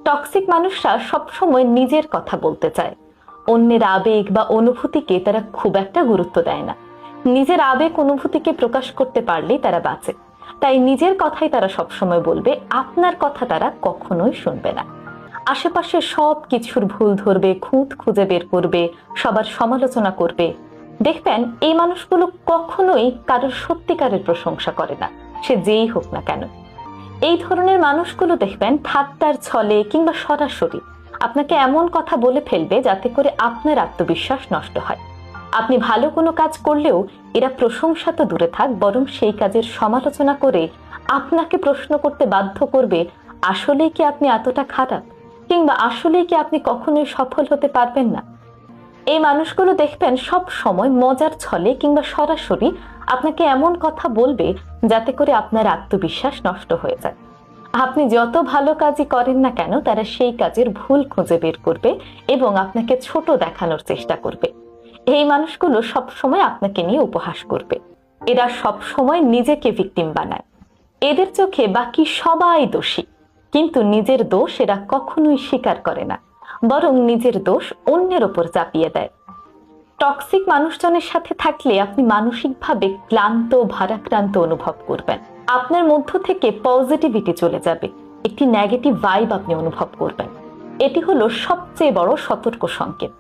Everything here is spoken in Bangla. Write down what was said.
টক্সিক মানুষরা সবসময় নিজের কথা বলতে চায়। অন্যের আবেগ বা অনুভূতিকে তারা খুব একটা গুরুত্ব দেয় না। নিজের আবেগ অনুভূতিকে প্রকাশ করতে পারলেই তারা বাঁচে। তাই নিজের কথাই তারা সবসময় বলবে, আপনার কথা তারা কখনোই শুনবে না। আশেপাশে সব কিছুর ভুল ধরবে, খুঁত খুঁজে বের করবে, সবার সমালোচনা করবে। দেখবেন এই মানুষগুলো কখনোই কারোর সত্যিকারের প্রশংসা করে না, সে যেই হোক না কেন। এই ধরনের মানুষগুলো দেখবেন ঠাট্টার ছলে কিংবা সরাসরি আপনাকে এমন কথা বলে ফেলবে যাতে করে আপনার আত্মবিশ্বাস নষ্ট হয়। আপনি ভালো কোনো কাজ করলেও এরা প্রশংসা তো দূরে থাক, বরং সেই কাজের সমালোচনা করে আপনাকে প্রশ্ন করতে বাধ্য করবে, আসলেই কি আপনি এতটা খারাপ, কিংবা আসলেই কি আপনি কখনোই সফল হতে পারবেন না। এই মানুষগুলো দেখবেন সব সময় মজার ছলে কিংবা সরাসরি আপনাকে এমন কথা বলবে যাতে করে আপনার আত্মবিশ্বাস নষ্ট হয়ে যায়। আপনি যত ভালো কাজই করেন না কেন, তারা সেই কাজের ভুল খুঁজে বের করবে এবং আপনাকে ছোট দেখানোর চেষ্টা করবে। এই মানুষগুলো সব সময় আপনাকে নিয়ে উপহাস করবে। এরা সব সময় নিজেকে ভিকটিম বানায়। এদের চোখে বাকি সবাই দোষী, কিন্তু নিজের দোষ এরা কখনোই স্বীকার করে না, বরং নিজের দোষ অন্যের ওপর চাপিয়ে দেয়। টক্সিক মানুষজনের সাথে থাকলে আপনি মানসিকভাবে ক্লান্ত, ভারাক্রান্ত অনুভব করবেন। আপনার মধ্য থেকে পজিটিভিটি চলে যাবে, একটি নেগেটিভ ভাইব আপনি অনুভব করবেন। এটি হলো সবচেয়ে বড় সতর্ক সংকেত।